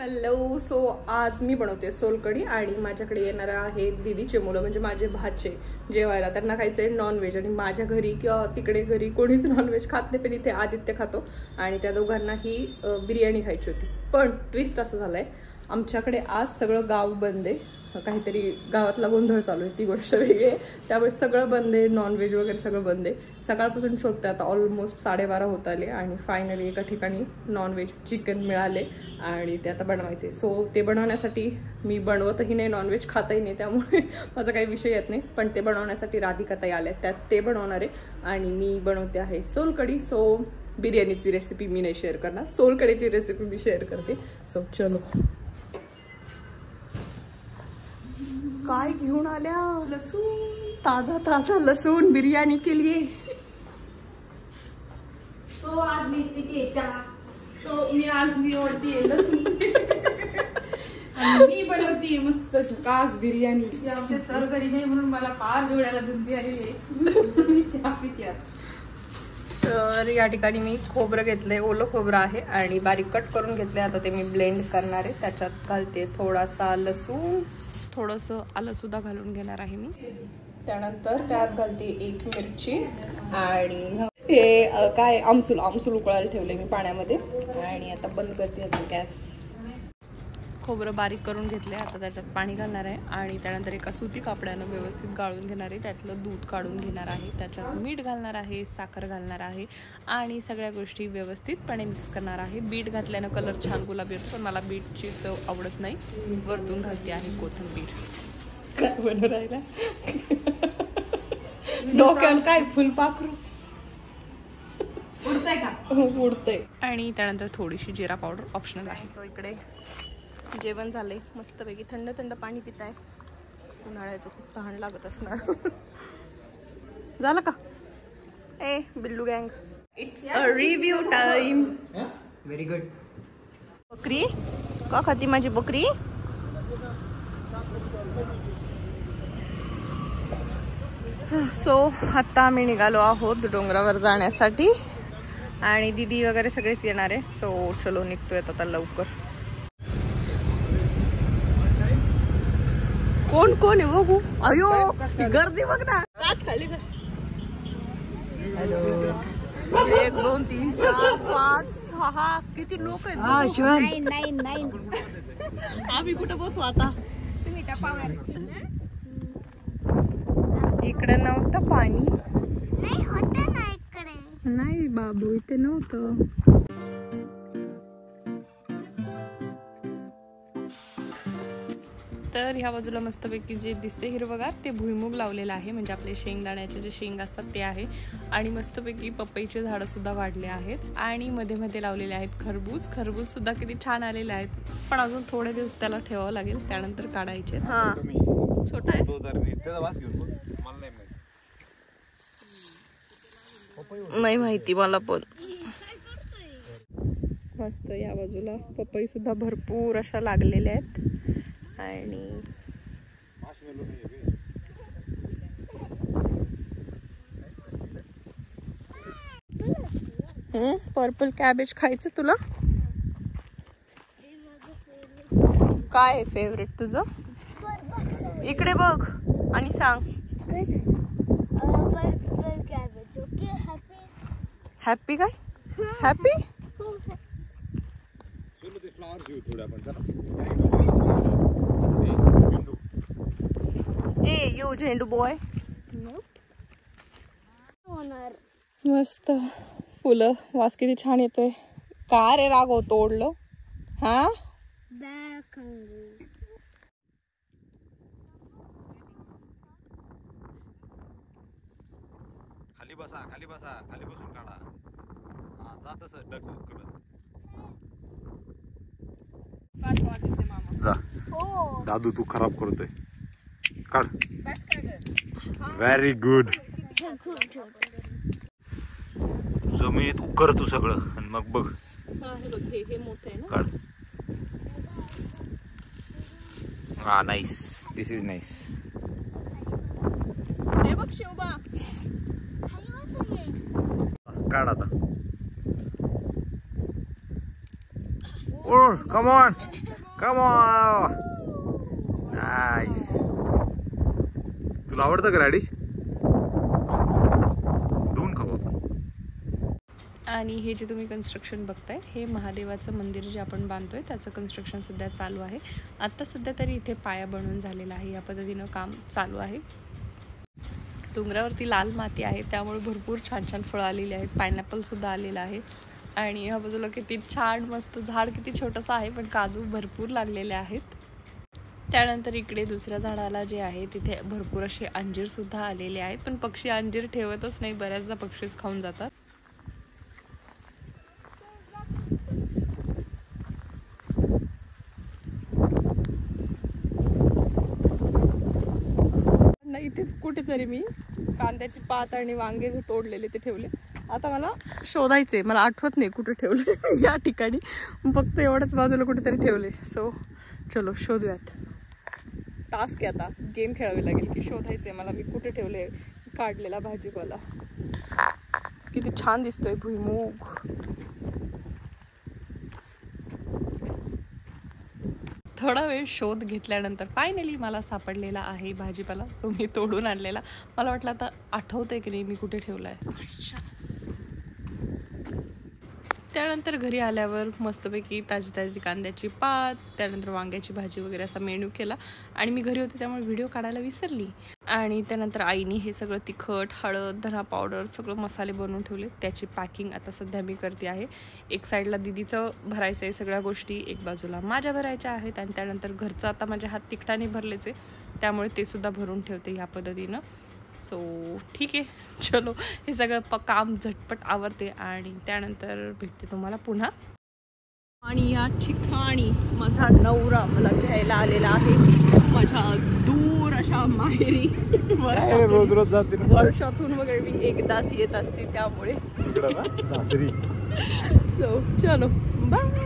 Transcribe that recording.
Hello. So आज मी बनवते सोलकढी आणि माझ्याकडे येणार आहे दीदीचे मुलं म्हणजे माझे भाचे जेवायला. त्यांना खायचं आहे नॉनव्हेज आणि माझ्या घरी किंवा तिकडे घरी कोणीच नॉनव्हेज खात नाही, पण इथे आदित्य खातो आणि त्या दोघांनाही बिर्याणी खायची होती. पण ट्विस्ट असं झालं आहे, आमच्याकडे आज सगळं गाव बंद आहे, काहीतरी गावातला गोंधळ चालू आहे, ती गोष्ट वेगळी आहे. त्यामुळे सगळं बंद आहे, नॉनव्हेज वगैरे सगळं बंद आहे. सकाळपासून शोधते आता, ऑलमोस्ट 12:30 होत आले आणि फायनली एका ठिकाणी नॉनव्हेज चिकन मिळाले आणि ते आता बनवायचे. सो ते बनवण्यासाठी मी बनवतही नाही, नॉनव्हेज खातही नाही, त्यामुळे माझा काही विषय येत नाही. पण ते बनवण्यासाठी राधिका ताई आल्या, त्यात ते बनवणार आहे आणि मी बनवते आहे सोलकढी. सो बिर्याणीची रेसिपी मी नाही शेअर करणार, सोलकढीची रेसिपी मी शेअर करते. सो चलो. काय घेऊन आल्या? लसूण, ताजा ताजा लसूण बिर्याणी के लिए. तो आज मी आज निवडतीये लसूण आणि मी बनवतीये मस्त झकास बिर्याणी. आमचे सर घरी नाही म्हणून मला फार जोड्याला बुंदी आलेली. तर या ठिकाणी मी खोबरं घेतलंय, ओलं खोबरं आहे आणि बारीक कट करून घेतले. आता ते मी ब्लेंड करणार आहे. त्याच्यात घालते थोडासा लसूण, थोडंसं आलं सुद्धा घालून घेणार आहे मी. त्यानंतर त्यात घालते एक मिरची आणि हे काय आमसूल उकळायला ठेवले मी पाण्यामध्ये आणि आता बंद करते आता गॅस. खोबरं बारीक करून घेतले, आता त्याच्यात पाणी घालणार आहे आणि त्यानंतर एका सुती कापड्यानं व्यवस्थित गाळून घेणार आहे. त्यातलं दूध काढून घेणार आहे, त्याच्यात मीठ घालणार आहे, साखर घालणार आहे आणि सगळ्या गोष्टी व्यवस्थितपणे मिक्स करणार आहे. बीट घातल्यानं कलर छान गुलाबी येतो, पण मला बीटची चव आवडत नाही. वरतून घालते आहे कोथिंबीर. काय बनवून राहिला डोक्याला? काय फुलपाखरू उडतंय का? उडतंय. आणि त्यानंतर थोडीशी जिरा पावडर ऑप्शनल आहे. सो इकडे जेवण झालंय, मस्तपैकी थंड थंड पाणी पिताय. उन्हाळ्याचं खूप तहान लागत असणार. झालं का? ए बिल्लू गँग, it's a review time. Very good. बकरी का खाती माझी बकरी? सो आता आम्ही निघालो आहोत डोंगरावर जाण्यासाठी आणि दीदी वगैरे सगळेच येणार आहे. सो चलो निघतोय आता लवकर. कोण कोण आहे बघू? अयो गर्दी बघ ना. काच खाली का? 1 2 3 4 5 6 किती लोक आहेत? आम्ही कुठं बसू आता? इकडे नव्हतं पाणी. नाही बाबू, इथे नव्हतं. तर ह्या बाजूला मस्तपैकी जे दिसते हिरवगार ते भुईमुग लावलेलं आहे, म्हणजे आपले शेंगदाण्याचे जे शेंग असतात ते आहे. आणि मस्तपैकी पपईचे झाडं सुद्धा वाढले आहेत आणि मध्ये मध्ये लावलेले आहेत खरबूज सुद्धा किती छान आलेले आहेत. पण अजून थोडे दिवस त्याला ठेवावं लागेल, त्यानंतर काढायचे. हा छोटा आहे, नाही माहिती मला पण. मस्त या बाजूला पपई सुद्धा भरपूर अशा लागलेल्या आहेत आणि पर्पल कॅबेज खायचं तुला? काय आहे फेवरेट तुझं? इकडे बघ आणि सांग. हॅपी काय? हॅपी ए यो झेंडू बॉय. मस्त फुलं, वास किती छान येतोय. का रे राघव तोडलं? हा खाली बसा, खाली बसून काढा. जात जा. दादू तू खराब करतोय, काढ. Very good. जमिनीत उकर तू सगळं आणि मग बघ. काढ. हा नाईस, दिस इज नाईस. हे बघ शिवबा, काढ आता. Come on come on. Nice. तुला आवडतं का रॅडिश? धुवून खाऊ आपण. आणि हे जे तुम्ही कन्स्ट्रक्शन बघताय हे महादेवाचं मंदिर जे आपण बांधतोय त्याचं कन्स्ट्रक्शन सध्या चालू आहे. आता सध्या तरी इथे पाया बनवून झालेला आहे. या पद्धतीनं काम चालू आहे. डोंगरावरती लाल माती आहे त्यामुळे भरपूर छान छान फळं आलेली आहेत. पायनॅपल सुद्धा आलेलं आहे. आणि ह्या बाजूला किती छान मस्त झाड, किती छोटंसं आहे पण काजू भरपूर लागलेले आहेत. त्यानंतर इकडे दुसऱ्या झाडाला जे आहे तिथे भरपूर असे अंजीर सुद्धा आलेले आहेत. पण पक्षी अंजीर ठेवतच नाही, बऱ्याचदा पक्षीच खाऊन जातात. इथेच कुठेतरी मी कांद्याची पात आणि वांगे जे तोडलेले ते ठेवले. आता मला शोधायचे, मला आठवत नाही कुठे ठेवले. या ठिकाणी फक्त एवढंच बाजूला कुठेतरी ठेवले. सो चलो शोधूयात. टास्क आहे आता, गेम खेळावी लागेल की शोधायचे मला मी कुठे ठेवले काढलेला भाजीपाला. किती छान दिसतोय भुईमूग. थोडा वेळ शोध घेतल्यानंतर फायनली मला सापडलेला आहे भाजीपाला जो मी तोडून आणलेला. मला वाटलं आता आठवतंय की नाही मी कुठे ठेवलाय. त्यानंतर घरी आल्यावर मस्तपैकी ताजी ताजी कांद्याची पात, त्यानंतर वांग्याची भाजी वगैरे असा मेन्यू केला. आणि मी घरी होते त्यामुळे व्हिडिओ काढायला विसरली. आणि त्यानंतर आईने हे सगळं तिखट, हळद, धना पावडर सगळं मसाले बनवून ठेवले. त्याची पॅकिंग आता सध्या मी करते आहे. एक साईडला दीदीचं भरायचं आहे सगळ्या गोष्टी, एक बाजूला माझ्या भरायच्या आहेत. आणि त्यानंतर घरचं आता माझ्या हात तिखटाने भरलेच आहे त्यामुळे ते सुद्धा भरून ठेवते ह्या पद्धतीनं. सो ठीक आहे, चलो हे सगळं काम झटपट आवरते आणि त्यानंतर भेटते तुम्हाला पुन्हा. आणि या ठिकाणी माझा नवरा मला घ्यायला आलेला आहे माझ्या दूर अशा माहेरी. वर्षातून वगैरे मी एकदाच येत असते त्यामुळे. सो चलो बाय.